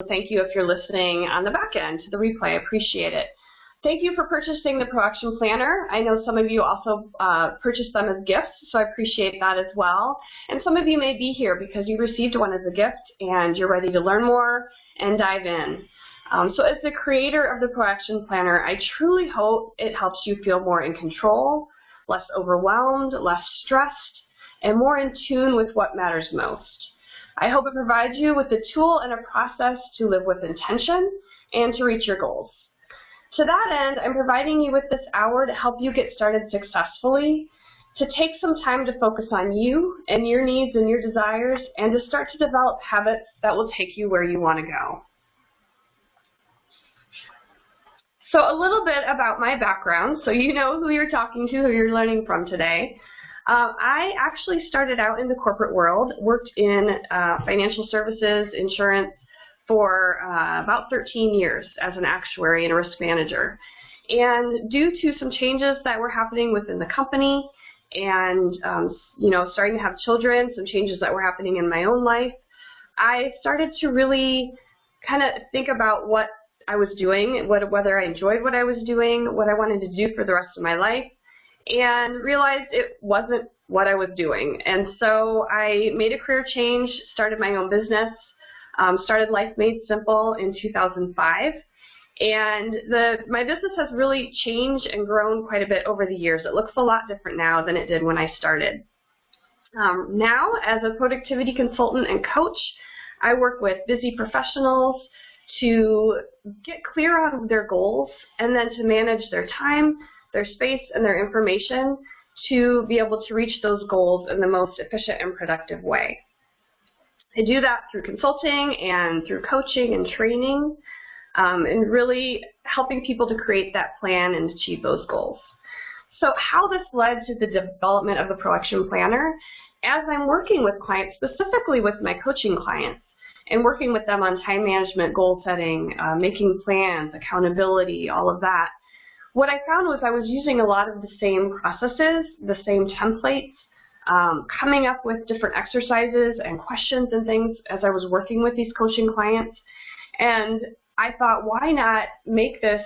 Thank you if you're listening on the back end to the replay. I appreciate it. Thank you for purchasing the ProAction Planner. I know some of you also purchased them as gifts, so I appreciate that as well. And some of you may be here because you received one as a gift and you're ready to learn more and dive in. So as the creator of the ProAction Planner, I truly hope it helps you feel more in control, less overwhelmed, less stressed, and more in tune with what matters most. I hope it provides you with a tool and a process to live with intention and to reach your goals. To that end, I'm providing you with this hour to help you get started successfully, to take some time to focus on you and your needs and your desires, and to start to develop habits that will take you where you want to go. So a little bit about my background, so you know who you're talking to, who you're learning from today. I actually started out in the corporate world, worked in financial services, insurance, for about 13 years as an actuary and a risk manager. And due to some changes that were happening within the company and starting to have children, some changes that were happening in my own life, I started to really kind of think about what I was doing, whether I enjoyed what I was doing, what I wanted to do for the rest of my life, and realized it wasn't what I was doing. And so I made a career change, started my own business, started Life Made Simple in 2005, and my business has really changed and grown quite a bit over the years. It looks a lot different now than it did when I started. Now, as a productivity consultant and coach, I work with busy professionals to get clear on their goals and then to manage their time, their space, and their information to be able to reach those goals in the most efficient and productive way. I do that through consulting and through coaching and training, and really helping people to create that plan and achieve those goals. So how this led to the development of the ProAction Planner, as I'm working with clients, specifically with my coaching clients, and working with them on time management, goal setting, making plans, accountability, all of that, what I found was I was using a lot of the same processes, the same templates, coming up with different exercises and questions and things as I was working with these coaching clients. And I thought, why not make this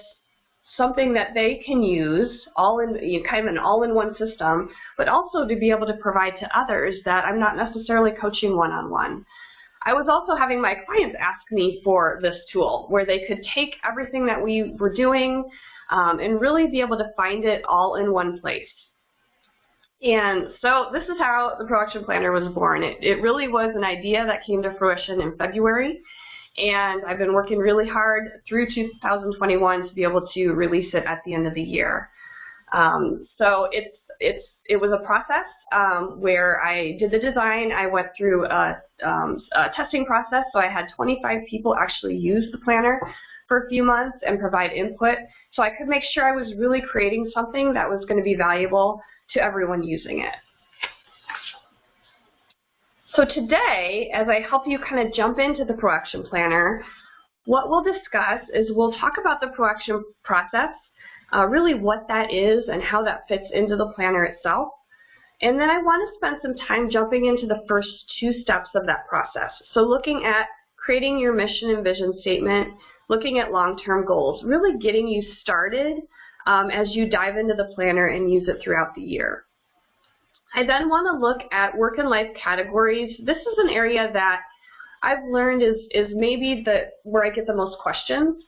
something that they can use, kind of an all-in-one system, but also to be able to provide to others that I'm not necessarily coaching one-on-one. I was also having my clients ask me for this tool where they could take everything that we were doing and really be able to find it all in one place. And so this is how the ProAction Planner was born. It really was an idea that came to fruition in February, and I've been working really hard through 2021 to be able to release it at the end of the year. So it was a process where I did the design. I went through a testing process, so I had 25 people actually use the planner for a few months and provide input, so I could make sure I was really creating something that was going to be valuable to everyone using it. So today, as I help you kind of jump into the ProAction Planner, what we'll discuss is we'll talk about the ProAction process, really what that is and how that fits into the planner itself. And then I want to spend some time jumping into the first two steps of that process. So looking at creating your mission and vision statement, looking at long-term goals, really getting you started as you dive into the planner and use it throughout the year. I then want to look at work and life categories. This is an area that I've learned is maybe where I get the most questions.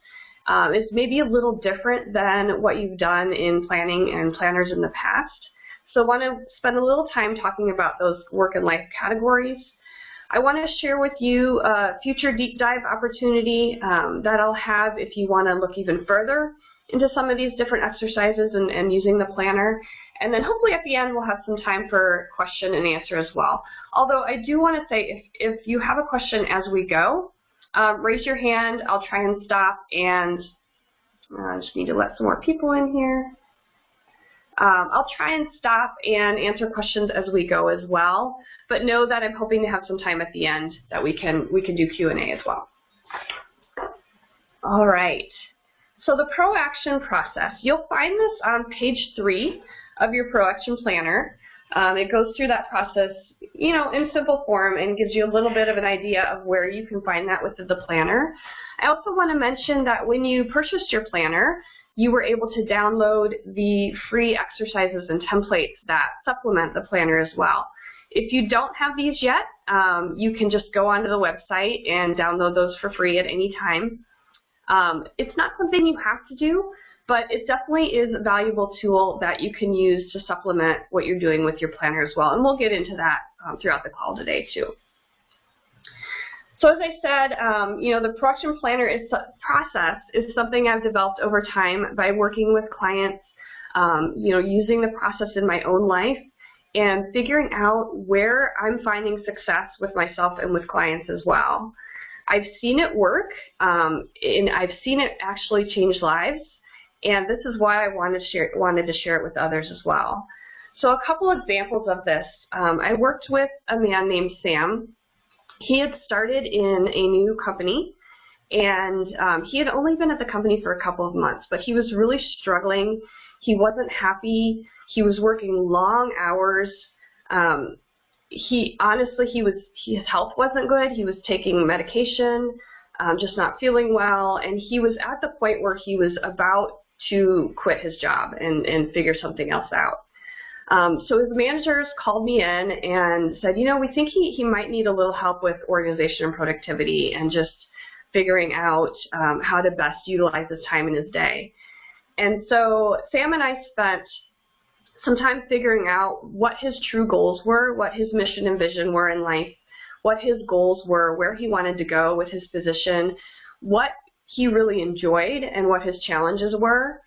It's maybe a little different than what you've done in planning and planners in the past. So I want to spend a little time talking about those work and life categories. I want to share with you a future deep dive opportunity that I'll have if you want to look even further into some of these different exercises and using the planner. And then hopefully at the end we'll have some time for question and answer as well. Although I do want to say if you have a question as we go, raise your hand. I'll try and stop, and I just need to let some more people in here. I'll try and stop and answer questions as we go as well, but know that I'm hoping to have some time at the end that we can do Q&A as well. All right. So the ProAction process, you'll find this on page 3 of your ProAction Planner. It goes through that process, you know, in simple form and gives you a little bit of an idea of where you can find that within the planner. I also want to mention that when you purchased your planner, you were able to download the free exercises and templates that supplement the planner as well. If you don't have these yet, you can just go onto the website and download those for free at any time. It's not something you have to do, but it definitely is a valuable tool that you can use to supplement what you're doing with your planner as well. And we'll get into that throughout the call today too. So as I said, you know, the ProAction Planner process is something I've developed over time by working with clients, you know, using the process in my own life and figuring out where I'm finding success with myself and with clients as well. I've seen it work, and I've seen it actually change lives, and this is why I wanted to share it with others as well. So a couple examples of this. I worked with a man named Sam. He had started in a new company, and he had only been at the company for a couple of months, but he was really struggling. He wasn't happy. He was working long hours. His health wasn't good. He was taking medication, just not feeling well, and he was at the point where he was about to quit his job and figure something else out. So his managers called me in and said, you know, we think he might need a little help with organization and productivity and just figuring out how to best utilize his time in his day. And so Sam and I spent some time figuring out what his true goals were, what his mission and vision were in life, what his goals were, where he wanted to go with his position, what he really enjoyed, and what his challenges were.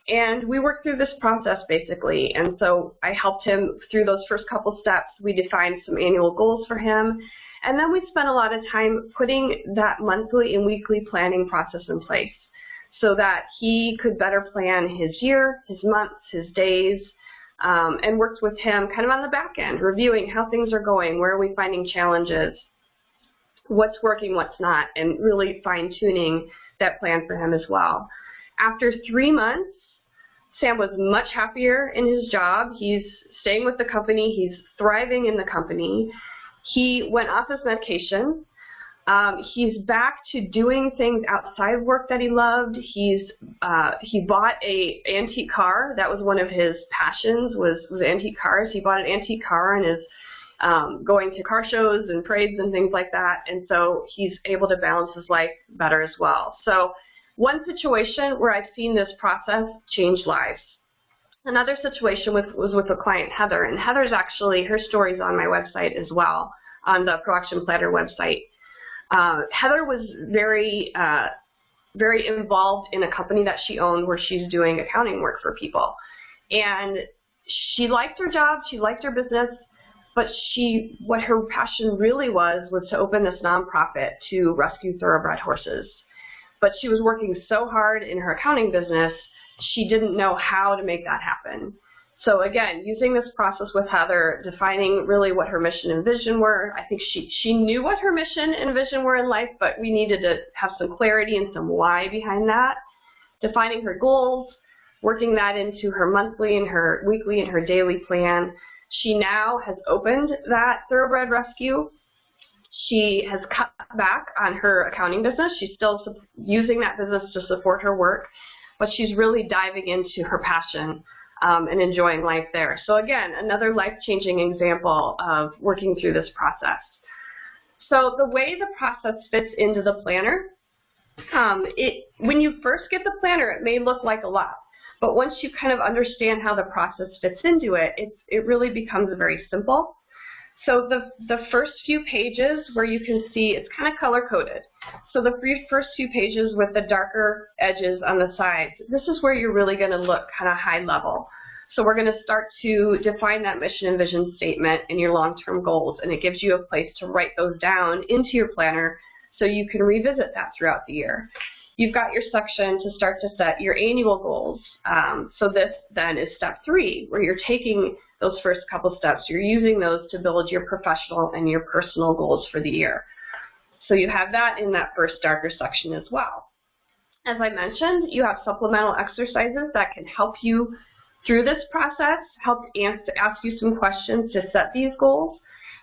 And we worked through this process basically. And so I helped him through those first couple steps. We defined some annual goals for him. And then we spent a lot of time putting that monthly and weekly planning process in place so that he could better plan his year, his months, his days, and worked with him kind of on the back end, reviewing how things are going, where are we finding challenges, what's working, what's not, and really fine-tuning that plan for him as well. After 3 months, Sam was much happier in his job. He's staying with the company. He's thriving in the company. He went off his medication. He's back to doing things outside of work that he loved. He bought an antique car. That was one of his passions, was antique cars. He bought an antique car and is going to car shows and parades and things like that. And so he's able to balance his life better as well. So one situation where I've seen this process change lives. Another situation was with a client, Heather. And Heather's actually, her story's on my website as well, on the ProAction Planner website. Heather was very involved in a company that she owned where she's doing accounting work for people. And she liked her job, she liked her business, but what her passion really was to open this nonprofit to rescue thoroughbred horses. But she was working so hard in her accounting business, she didn't know how to make that happen. So again, using this process with Heather, defining really what her mission and vision were. I think she knew what her mission and vision were in life, but we needed to have some clarity and some why behind that. Defining her goals, working that into her monthly and her weekly and her daily plan. She now has opened that thoroughbred rescue. She has cut back on her accounting business. She's still using that business to support her work, but she's really diving into her passion and enjoying life there. So again, another life-changing example of working through this process. So the way the process fits into the planner, when you first get the planner, it may look like a lot. But once you kind of understand how the process fits into it, it really becomes very simple. So the first few pages where you can see, it's kind of color-coded. So the first few pages with the darker edges on the sides, this is where you're really going to look kind of high level. So we're going to start to define that mission and vision statement and your long-term goals, and it gives you a place to write those down into your planner so you can revisit that throughout the year. You've got your section to start to set your annual goals. So this then is step 3, where you're taking those first couple steps. You're using those to build your professional and your personal goals for the year. So you have that in that first darker section as well. As I mentioned, you have supplemental exercises that can help you through this process, helped ask you some questions to set these goals.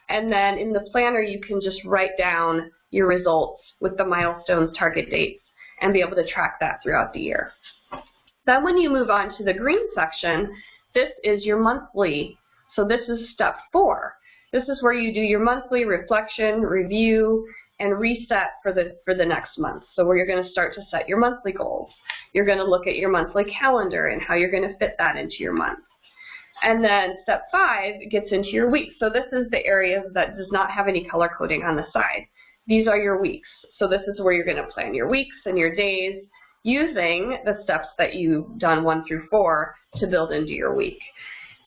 And then in the planner, you can just write down your results with the milestones, target dates, and be able to track that throughout the year. Then when you move on to the green section, this is your monthly. So this is step 4. This is where you do your monthly reflection, review, and reset for the next month. So where you're going to start to set your monthly goals. You're going to look at your monthly calendar and how you're going to fit that into your month. And then step 5 gets into your weeks. So this is the area that does not have any color coding on the side. These are your weeks. So this is where you're going to plan your weeks and your days using the steps that you've done 1 through 4 to build into your week.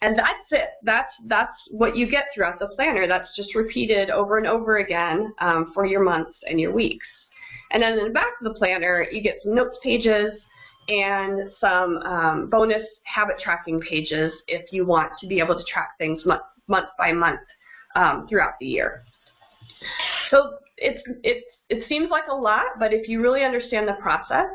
And that's it. That's what you get throughout the planner. That's just repeated over and over again for your months and your weeks. And then in the back of the planner, you get some notes pages and some bonus habit tracking pages if you want to be able to track things month by month throughout the year. So it seems like a lot, but if you really understand the process,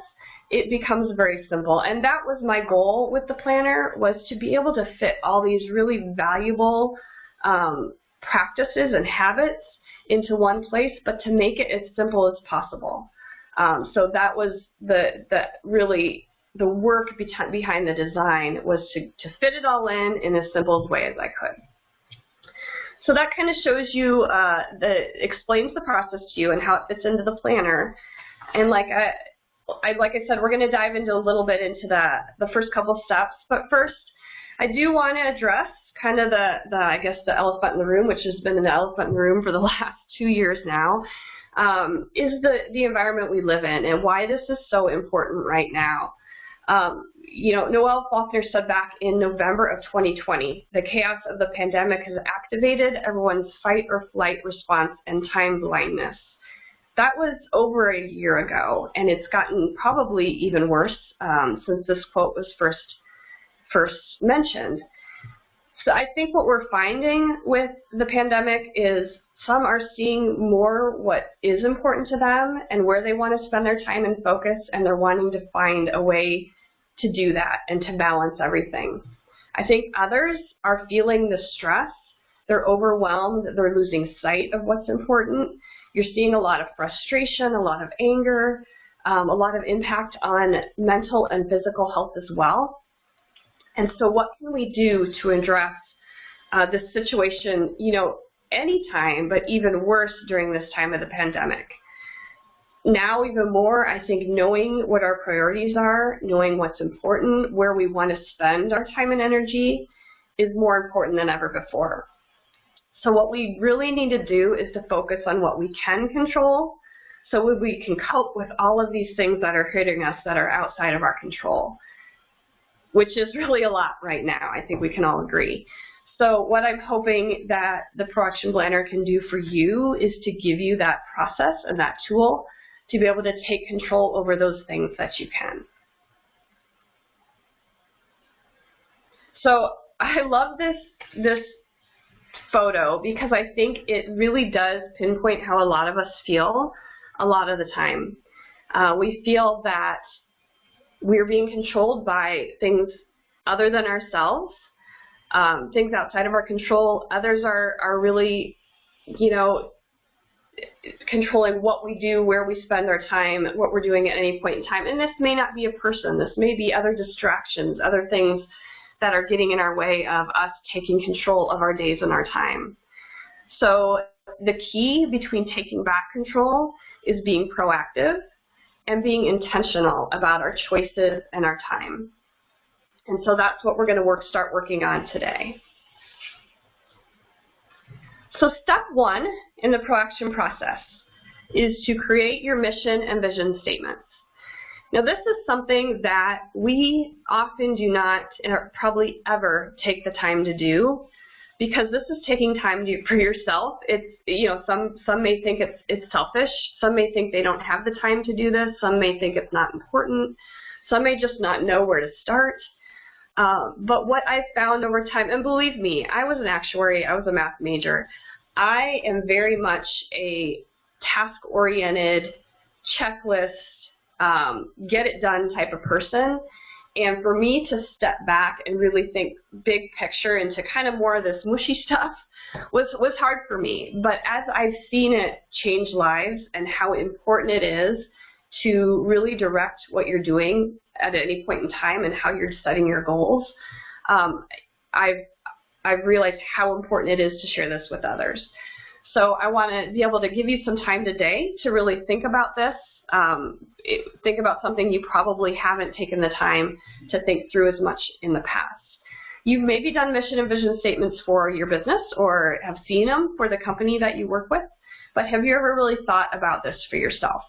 it becomes very simple. And that was my goal with the planner, was to be able to fit all these really valuable practices and habits into one place, but to make it as simple as possible. So that was really the work behind the design, was to fit it all in as simple a way as I could. So that kind of shows you, explains the process to you and how it fits into the planner. And like I said, we're going to dive into a little bit into the first couple steps. But first, I do want to address kind of I guess the elephant in the room, which has been an elephant in the room for the last 2 years now, is the environment we live in and why this is so important right now. You know, Noel Faulkner said back in November of 2020, the chaos of the pandemic has activated everyone's fight or flight response and time blindness. That was over a year ago, and it's gotten probably even worse since this quote was first mentioned. So I think what we're finding with the pandemic is some are seeing more what is important to them and where they want to spend their time and focus, and they're wanting to find a way to do that and to balance everything. I think others are feeling the stress. They're overwhelmed. They're losing sight of what's important. You're seeing a lot of frustration, a lot of anger, a lot of impact on mental and physical health as well. And so what can we do to address this situation, you know, anytime, but even worse during this time of the pandemic? Now even more, I think knowing what our priorities are, knowing what's important, where we want to spend our time and energy is more important than ever before. So what we really need to do is to focus on what we can control, so we can cope with all of these things that are hitting us that are outside of our control, which is really a lot right now. I think we can all agree. So what I'm hoping that the ProAction Planner can do for you is to give you that process and that tool to be able to take control over those things that you can. So I love this photo because I think it really does pinpoint how a lot of us feel a lot of the time. We feel that we're being controlled by things other than ourselves, things outside of our control. Others are really, you know, controlling what we do, where we spend our time, what we're doing at any point in time. And this may not be a person. This may be other distractions, other things that are getting in our way of us taking control of our days and our time. So the key between taking back control is being proactive and being intentional about our choices and our time. And so that's what we're going to start working on today. So step 1 in the ProAction process is to create your mission and vision statements. Now this is something that we often do not, or probably ever, take the time to do, because this is taking time for yourself. It's, you know, some may think it's selfish. Some may think they don't have the time to do this. Some may think it's not important. Some may just not know where to start. But what I've found over time, and believe me, I was an actuary, I was a math major. I am very much a task-oriented, checklist, get it done type of person. And for me to step back and really think big picture into kind of more of this mushy stuff was hard for me. But as I've seen it change lives and how important it is to really direct what you're doing at any point in time and how you're setting your goals, I've realized how important it is to share this with others. So I want to be able to give you some time today to really think about this. Think about something you probably haven't taken the time to think through as much in the past. You've maybe done mission and vision statements for your business or have seen them for the company that you work with, but have you ever really thought about this for yourself?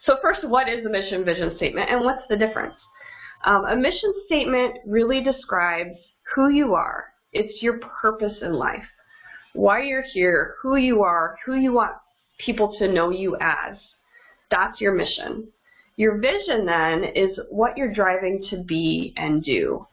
So first, what is a mission vision statement and what's the difference? A mission statement really describes who you are. It's your purpose in life, why you're here, who you are, who you want people to know you as. That's your mission. Your vision then is what you're driving to be and do.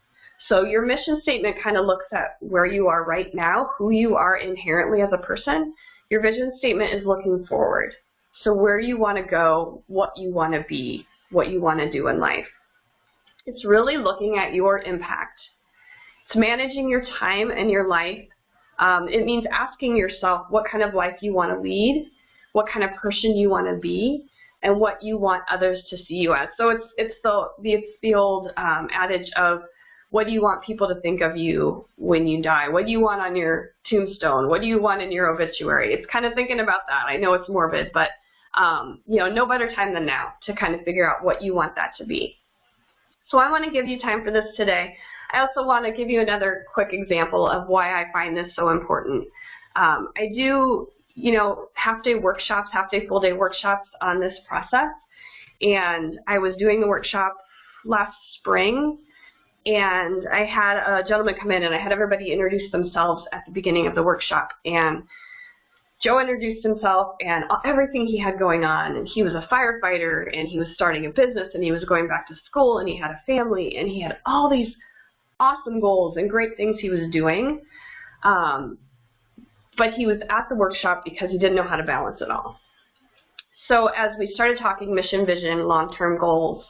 So your mission statement kind of looks at where you are right now, who you are inherently as a person. Your vision statement is looking forward. So where you want to go, what you want to be, what you want to do in life. It's really looking at your impact. It's managing your time and your life. It means asking yourself what kind of life you want to lead, what kind of person you want to be, and what you want others to see you as. So it's the old adage of, what do you want people to think of you when you die? What do you want on your tombstone? What do you want in your obituary? It's kind of thinking about that. I know it's morbid, but you know, no better time than now to kind of figure out what you want that to be. So I want to give you time for this today. I also want to give you another quick example of why I find this so important. I do, you know, half-day workshops, half-day, full-day workshops on this process, and I was doing the workshop last spring, and I had a gentleman come in, and I had everybody introduce themselves at the beginning of the workshop, and Joe introduced himself and everything he had going on, and he was a firefighter, and he was starting a business, and he was going back to school, and he had a family, and he had all these awesome goals and great things he was doing. But he was at the workshop because he didn't know how to balance it all. So as we started talking mission, vision, long-term goals,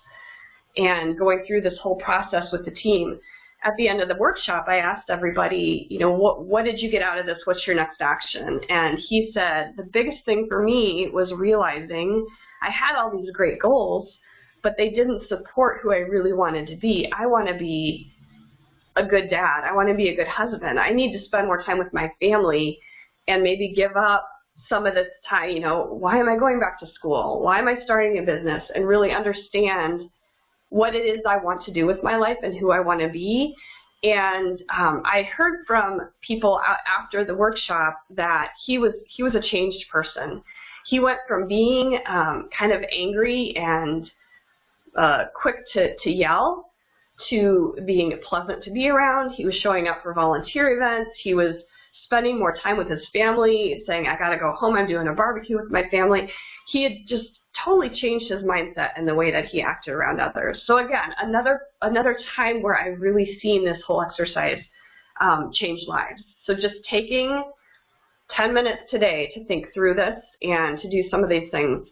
and going through this whole process with the team, at the end of the workshop, I asked everybody, you know, what did you get out of this? What's your next action? And he said, the biggest thing for me was realizing I had all these great goals, but they didn't support who I really wanted to be. I want to be a good dad. I want to be a good husband. I need to spend more time with my family and maybe give up some of this time, you know, why am I going back to school? Why am I starting a business? And really understand what it is I want to do with my life and who I want to be. And I heard from people after the workshop that he was a changed person. He went from being kind of angry and quick to yell to being pleasant to be around. He was showing up for volunteer events. He was spending more time with his family, saying, I got to go home, I'm doing a barbecue with my family. He had just totally changed his mindset and the way that he acted around others. So again, another time where I've really seen this whole exercise change lives. So just taking 10 minutes today to think through this and to do some of these things.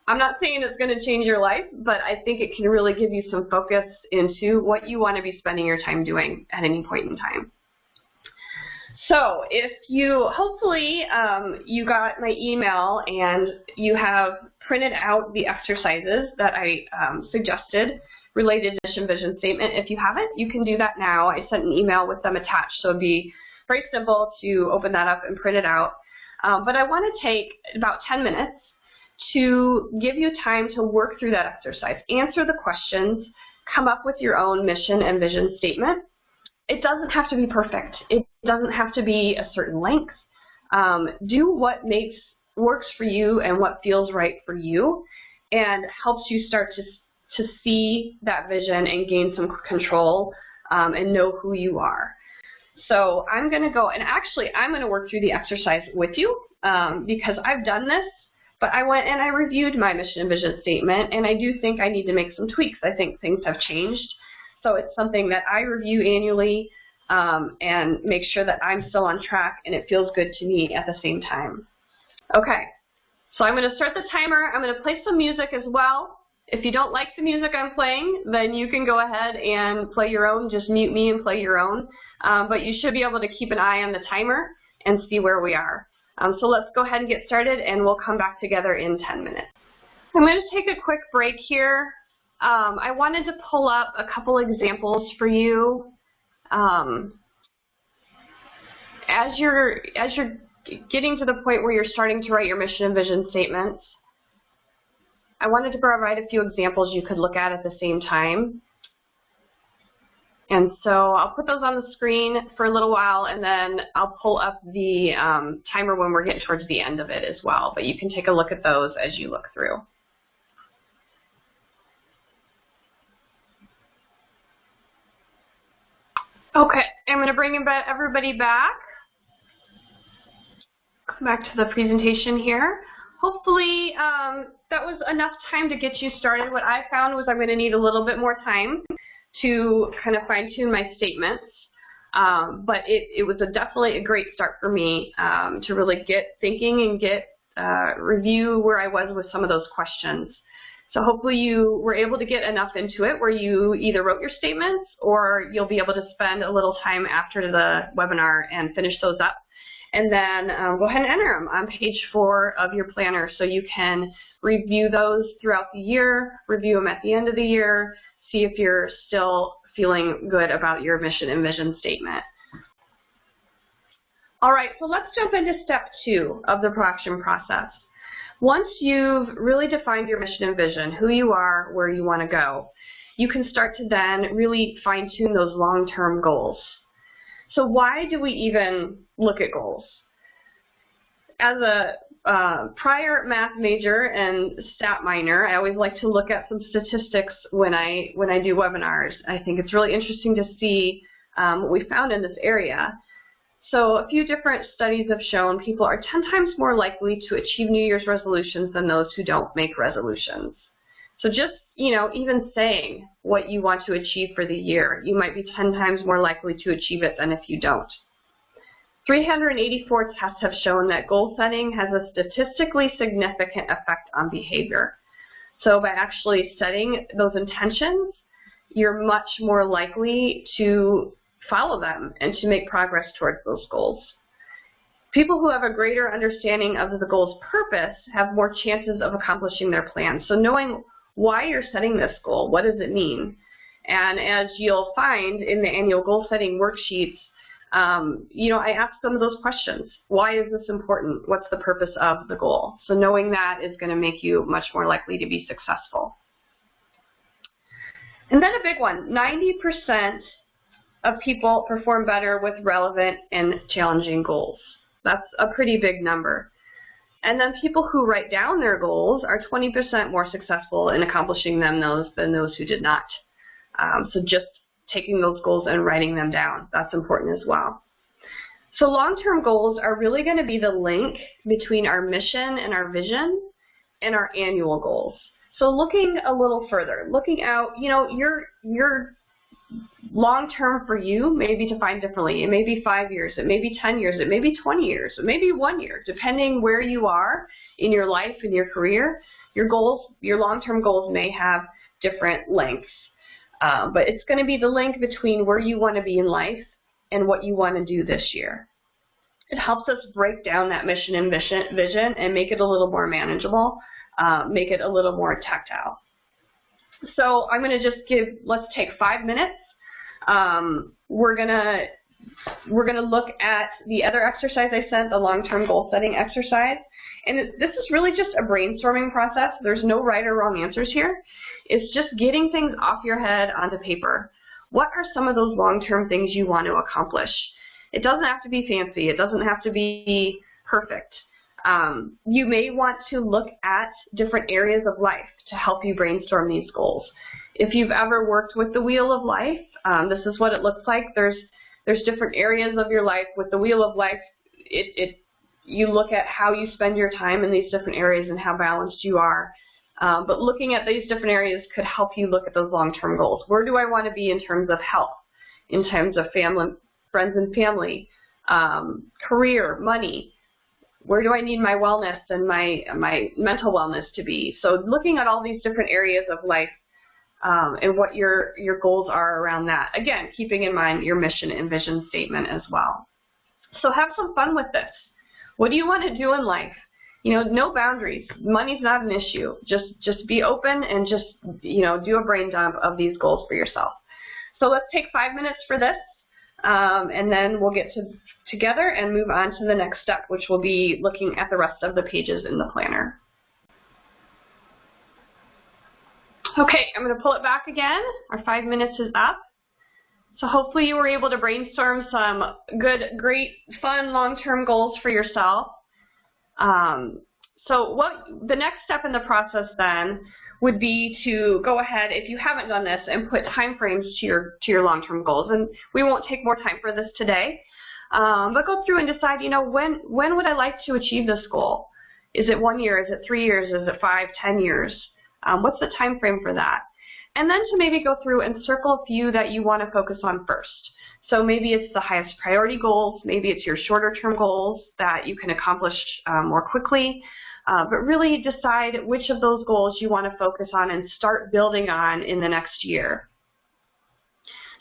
I'm not saying it's going to change your life, but I think it can really give you some focus into what you want to be spending your time doing at any point in time. So if you, hopefully you got my email and you have printed out the exercises that I suggested related to mission vision statement. If you haven't, you can do that now. I sent an email with them attached, so it'd be very simple to open that up and print it out. But I want to take about 10 minutes to give you time to work through that exercise, answer the questions, come up with your own mission and vision statement. It doesn't have to be perfect. It doesn't have to be a certain length. Do what works for you and what feels right for you, and helps you start to see that vision and gain some control and know who you are. So I'm going to go, and actually I'm going to work through the exercise with you because I've done this, but I went and I reviewed my mission and vision statement, and I do think I need to make some tweaks. I think things have changed. So it's something that I review annually and make sure that I'm still on track and it feels good to me at the same time. Okay, so I'm going to start the timer. I'm going to play some music as well. If you don't like the music I'm playing, then you can go ahead and play your own. Just mute me and play your own. But you should be able to keep an eye on the timer and see where we are. So let's go ahead and get started, and we'll come back together in 10 minutes. I'm going to take a quick break here. I wanted to pull up a couple examples for you. As you're getting to the point where you're starting to write your mission and vision statements, I wanted to provide a few examples you could look at the same time. And so I'll put those on the screen for a little while, and then I'll pull up the timer when we're getting towards the end of it as well. But you can take a look at those as you look through. Okay, I'm going to bring everybody back. Come back to the presentation here. Hopefully that was enough time to get you started. What I found was I'm going to need a little bit more time to kind of fine-tune my statements. But it was definitely a great start for me to really get thinking and get review where I was with some of those questions. So hopefully you were able to get enough into it where you either wrote your statements or you'll be able to spend a little time after the webinar and finish those up. And then go ahead and enter them on page 4 of your planner so you can review those throughout the year, review them at the end of the year, see if you're still feeling good about your mission and vision statement. All right, so let's jump into step 2 of the ProAction process. Once you've really defined your mission and vision, who you are, where you want to go, you can start to then really fine-tune those long-term goals. So why do we even look at goals? As a prior math major and stat minor, I always like to look at some statistics when I do webinars. I think it's really interesting to see what we found in this area. So a few different studies have shown people are 10 times more likely to achieve New Year's resolutions than those who don't make resolutions. So just, even saying what you want to achieve for the year, you might be 10 times more likely to achieve it than if you don't. 384 tests have shown that goal setting has a statistically significant effect on behavior. So by actually setting those intentions, you're much more likely to follow them and to make progress towards those goals. People who have a greater understanding of the goal's purpose have more chances of accomplishing their plan. So knowing why you're setting this goal, what does it mean? And as you'll find in the annual goal setting worksheets, I ask some of those questions. Why is this important? What's the purpose of the goal? So knowing that is going to make you much more likely to be successful. And then a big one, 90% of people perform better with relevant and challenging goals. That's a pretty big number. And then people who write down their goals are 20% more successful in accomplishing them than those who did not. So just taking those goals and writing them down, that's important as well. So long-term goals are really going to be the link between our mission and our vision and our annual goals. So looking a little further, looking out, your long-term for you may be defined differently. It may be 5 years, it may be 10 years, it may be 20 years, it may be 1 year, depending where you are in your life and your career. Your goals, your long-term goals may have different lengths. But it's going to be the link between where you want to be in life and what you want to do this year. It helps us break down that mission and vision and make it a little more manageable, make it a little more tactile. So I'm going to just let's take 5 minutes. We're going to look at the other exercise I sent, the long-term goal setting exercise. And this is really just a brainstorming process. There's no right or wrong answers here. It's just getting things off your head onto paper. What are some of those long-term things you want to accomplish? It doesn't have to be fancy. It doesn't have to be perfect. You may want to look at different areas of life to help you brainstorm these goals. If you've ever worked with the wheel of life, this is what it looks like. There's different areas of your life. With the wheel of life, you look at how you spend your time in these different areas and how balanced you are. But looking at these different areas could help you look at those long-term goals. Where do I want to be in terms of health, in terms of family, friends and family, career, money? Where do I need my wellness and my mental wellness to be? So looking at all these different areas of life and what your goals are around that. Again, keeping in mind your mission and vision statement as well. So have some fun with this. What do you want to do in life? You know, no boundaries. Money's not an issue. Just be open and just, you know, do a brain dump of these goals for yourself. So let's take 5 minutes for this, and then we'll get together and move on to the next step, which will be looking at the rest of the pages in the planner. Okay, I'm going to pull it back again. Our 5 minutes is up. So hopefully you were able to brainstorm some good, great, fun, long-term goals for yourself. So the next step in the process then would be to go ahead, if you haven't done this, and put time frames to your long-term goals. And we won't take more time for this today, but go through and decide, you know, when would I like to achieve this goal? Is it 1 year? Is it 3 years? Is it 5, 10 years? What's the time frame for that? And then to maybe go through and circle a few that you want to focus on first. So maybe it's the highest priority goals, maybe it's your shorter term goals that you can accomplish more quickly, but really decide which of those goals you want to focus on and start building on in the next year.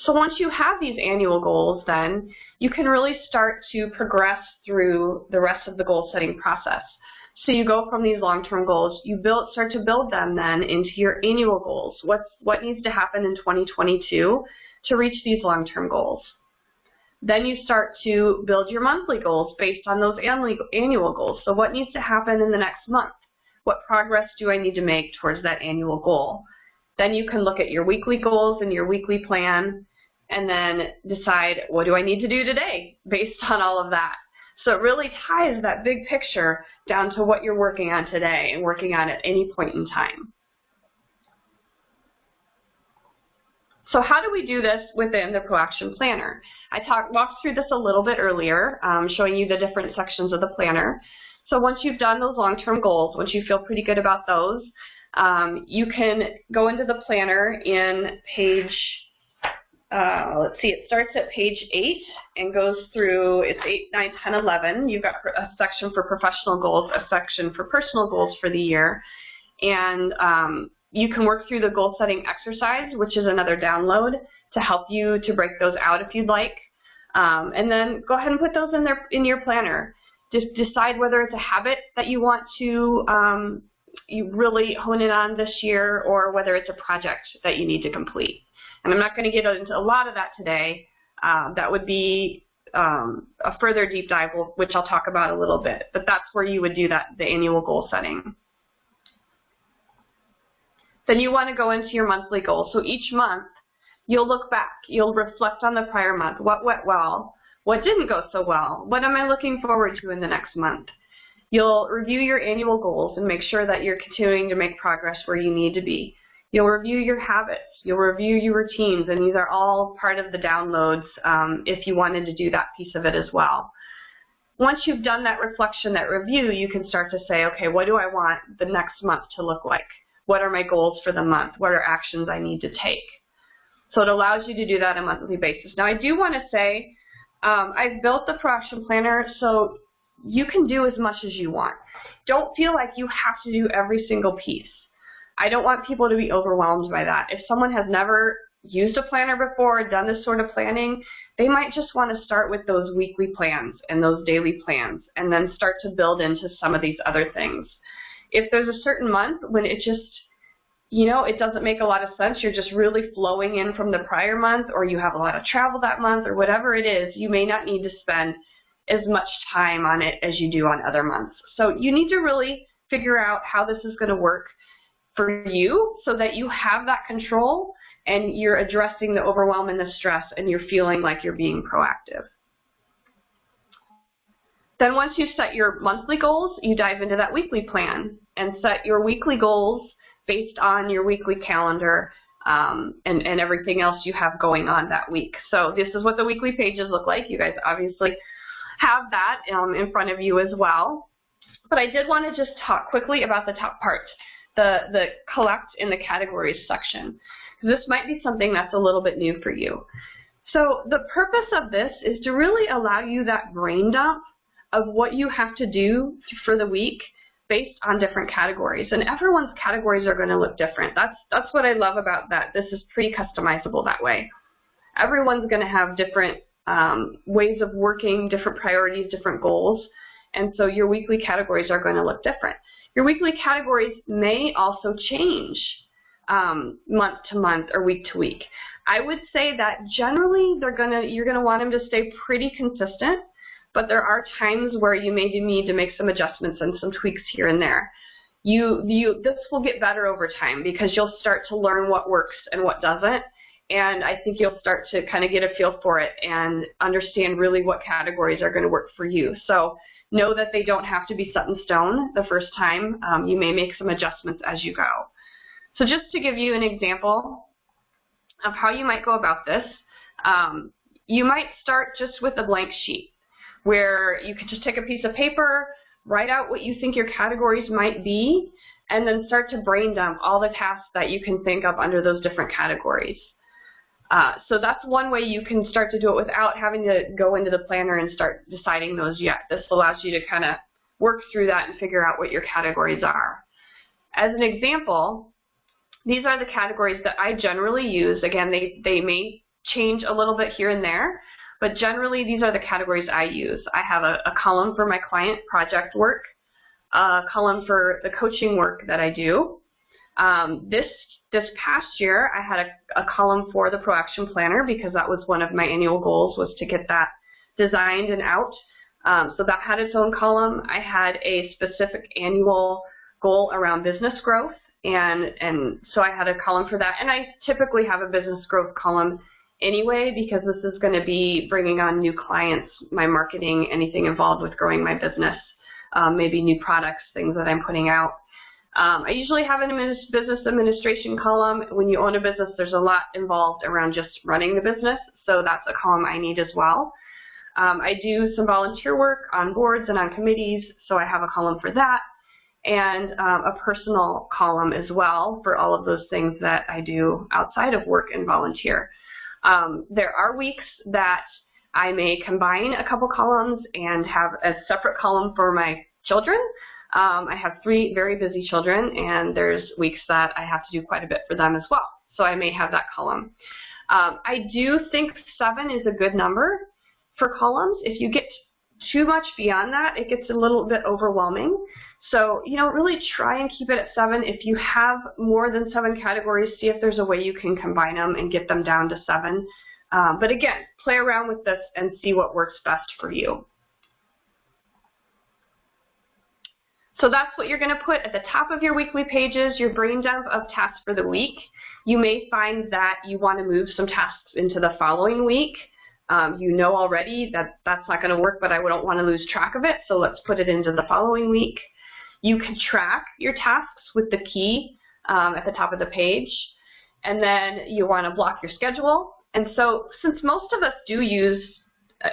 So once you have these annual goals, then you can really start to progress through the rest of the goal setting process. So you go from these long-term goals, you start to build them then into your annual goals. What needs to happen in 2022 to reach these long-term goals? Then you start to build your monthly goals based on those annual goals. So what needs to happen in the next month? What progress do I need to make towards that annual goal? Then you can look at your weekly goals and your weekly plan and then decide, what do I need to do today based on all of that? So it really ties that big picture down to what you're working on today and working on at any point in time. So how do we do this within the ProAction Planner? I walked through this a little bit earlier, showing you the different sections of the planner. So once you've done those long-term goals, once you feel pretty good about those, you can go into the planner in page, let's see, it starts at page 8 and goes through, it's 8, 9, 10, 11. You've got a section for professional goals, a section for personal goals for the year. And you can work through the goal setting exercise, which is another download to help you to break those out if you'd like. And then go ahead and put those in your planner. Just decide whether it's a habit that you want to you really hone in on this year or whether it's a project that you need to complete. And I'm not going to get into a lot of that today. That would be a further deep dive, which I'll talk about a little bit. But that's where you would do that, the annual goal setting. Then you want to go into your monthly goals. So each month, you'll look back. You'll reflect on the prior month. What went well? What didn't go so well? What am I looking forward to in the next month? You'll review your annual goals and make sure that you're continuing to make progress where you need to be. You'll review your habits. You'll review your routines, and these are all part of the downloads if you wanted to do that piece of it as well. Once you've done that reflection, that review, you can start to say, okay, what do I want the next month to look like? What are my goals for the month? What are actions I need to take? So it allows you to do that on a monthly basis. Now, I do want to say I've built the ProAction Planner so you can do as much as you want. Don't feel like you have to do every single piece. I don't want people to be overwhelmed by that. If someone has never used a planner before, done this sort of planning, they might just want to start with those weekly plans and those daily plans and then start to build into some of these other things. If there's a certain month when it just, you know, it doesn't make a lot of sense, you're just really flowing in from the prior month, or you have a lot of travel that month, or whatever it is, you may not need to spend as much time on it as you do on other months. So you need to really figure out how this is going to work for you so that you have that control and you're addressing the overwhelm and the stress and you're feeling like you're being proactive. Then once you set your monthly goals, you dive into that weekly plan and set your weekly goals based on your weekly calendar and everything else you have going on that week. So this is what the weekly pages look like. You guys obviously have that in front of you as well. But I did want to just talk quickly about the top part, the collect in the categories section. This might be something that's a little bit new for you. So the purpose of this is to really allow you that brain dump of what you have to do for the week based on different categories. And everyone's categories are going to look different. That's what I love about that. This is pretty customizable that way. Everyone's going to have different ways of working, different priorities, different goals. And so your weekly categories are going to look different. Your weekly categories may also change month to month or week to week. I would say that generally you're going to want them to stay pretty consistent, but there are times where you maybe need to make some adjustments and some tweaks here and there. This will get better over time because you'll start to learn what works and what doesn't, and I think you'll start to kind of get a feel for it and understand really what categories are going to work for you. So know that they don't have to be set in stone the first time. You may make some adjustments as you go. So just to give you an example of how you might go about this, you might start just with a blank sheet where you can just take a piece of paper, write out what you think your categories might be, and then start to brain dump all the tasks that you can think of under those different categories. So that's one way you can start to do it without having to go into the planner and start deciding those yet. This allows you to kind of work through that and figure out what your categories are. As an example, these are the categories that I generally use. Again, they may change a little bit here and there, but generally these are the categories I use. I have a column for my client project work, a column for the coaching work that I do. This past year I had a column for the ProAction Planner because that was one of my annual goals, was to get that designed and out. So that had its own column. I had a specific annual goal around business growth, and so I had a column for that. And I typically have a business growth column anyway because this is going to be bringing on new clients, my marketing, anything involved with growing my business, maybe new products, things that I'm putting out. I usually have a business administration column. When you own a business, there's a lot involved around just running the business, so that's a column I need as well. I do some volunteer work on boards and on committees, so I have a column for that, and a personal column as well for all of those things that I do outside of work and volunteer. There are weeks that I may combine a couple columns and have a separate column for my children. I have 3 very busy children, and there's weeks that I have to do quite a bit for them as well, so I may have that column. I do think 7 is a good number for columns. If you get too much beyond that, it gets a little bit overwhelming. So, really try and keep it at 7. If you have more than 7 categories, see if there's a way you can combine them and get them down to 7. But again, play around with this and see what works best for you. So that's what you're going to put at the top of your weekly pages, your brain dump of tasks for the week. You may find that you want to move some tasks into the following week. You know already that that's not going to work, but I don't want to lose track of it, so let's put it into the following week. You can track your tasks with the key at the top of the page, and then you want to block your schedule. And so since most of us do use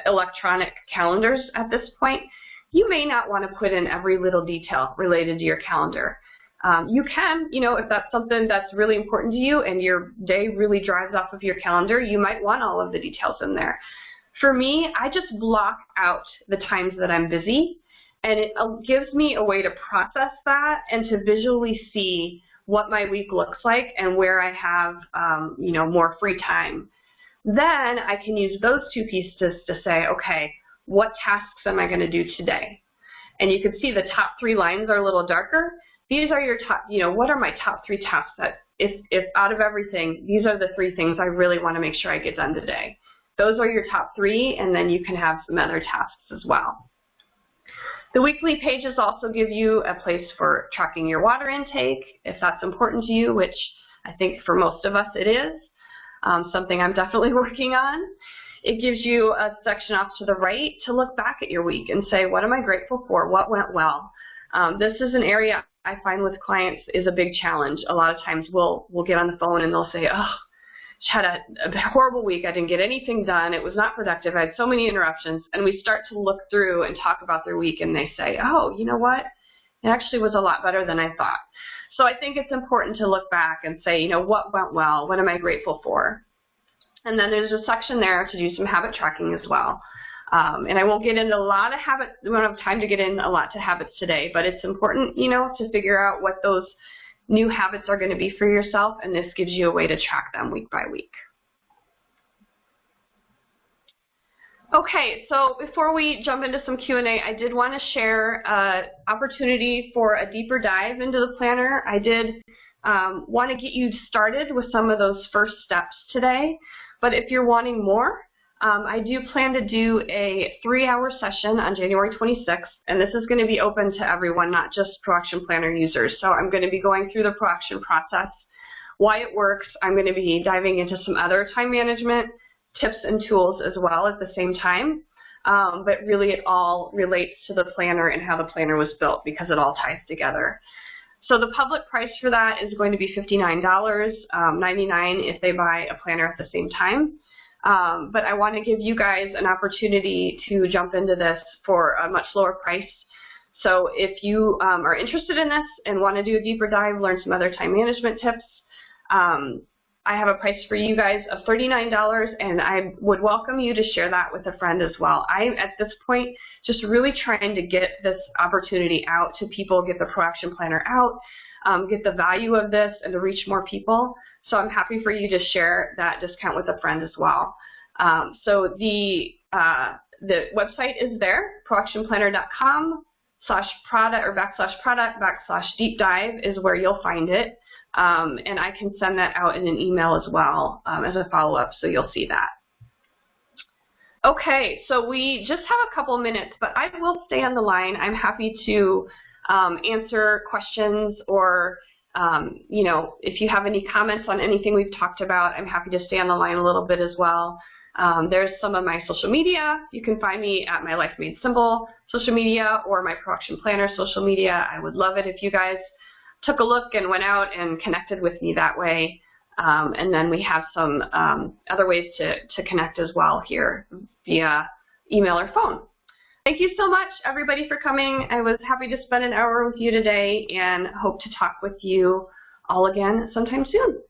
electronic calendars at this point, you may not want to put in every little detail related to your calendar. You can, if that's something that's really important to you and your day really drives off of your calendar, you might want all of the details in there. For me, I just block out the times that I'm busy, and it gives me a way to process that and to visually see what my week looks like and where I have, more free time. Then I can use those 2 pieces to say, okay, what tasks am I going to do today? And you can see the top 3 lines are a little darker. These are your top, what are my top 3 tasks that if out of everything, these are the 3 things I really want to make sure I get done today. Those are your top 3, and then you can have some other tasks as well. The weekly pages also give you a place for tracking your water intake, if that's important to you, which I think for most of us it is, something I'm definitely working on. It gives you a section off to the right to look back at your week and say, what am I grateful for? What went well? This is an area I find with clients is a big challenge. A lot of times we'll get on the phone and they'll say, oh, I had a horrible week. I didn't get anything done. It was not productive. I had so many interruptions. And we start to look through and talk about their week, and they say, oh, you know what? It actually was a lot better than I thought. So I think it's important to look back and say, what went well? What am I grateful for? And then there's a section there to do some habit tracking as well. And I won't get into a lot of habits. We don't have time to get in a lot to habits today, but it's important, you know, to figure out what those new habits are going to be for yourself, and this gives you a way to track them week by week. Okay, so before we jump into some Q&A, I did want to share an opportunity for a deeper dive into the planner. I did want to get you started with some of those first steps today, but if you're wanting more, I do plan to do a 3-hour session on January 26th, and this is going to be open to everyone, not just ProAction Planner users. So I'm going to be going through the ProAction process, why it works. I'm going to be diving into some other time management tips and tools as well at the same time, but really it all relates to the planner and how the planner was built because it all ties together. So the public price for that is going to be $59, $99 if they buy a planner at the same time. But I want to give you guys an opportunity to jump into this for a much lower price. So if you are interested in this and want to do a deeper dive, learn some other time management tips, I have a price for you guys of $39, and I would welcome you to share that with a friend as well. I'm at this point just really trying to get this opportunity out to people, get the ProAction Planner out, get the value of this, and to reach more people. So I'm happy for you to share that discount with a friend as well. So the website is there, proactionplanner.com/product or /product/deep dive is where you'll find it. And I can send that out in an email as well as a follow-up, so you'll see that. Okay, so we just have a couple minutes, but I will stay on the line. I'm happy to answer questions or, you know, if you have any comments on anything we've talked about, I'm happy to stay on the line a little bit as well. There's some of my social media. You can find me at my Life Made Simple social media or my ProAction Planner social media. I would love it if you guys took a look and went out and connected with me that way. And then we have some other ways to connect as well here via email or phone. Thank you so much, everybody, for coming. I was happy to spend an hour with you today and hope to talk with you all again sometime soon.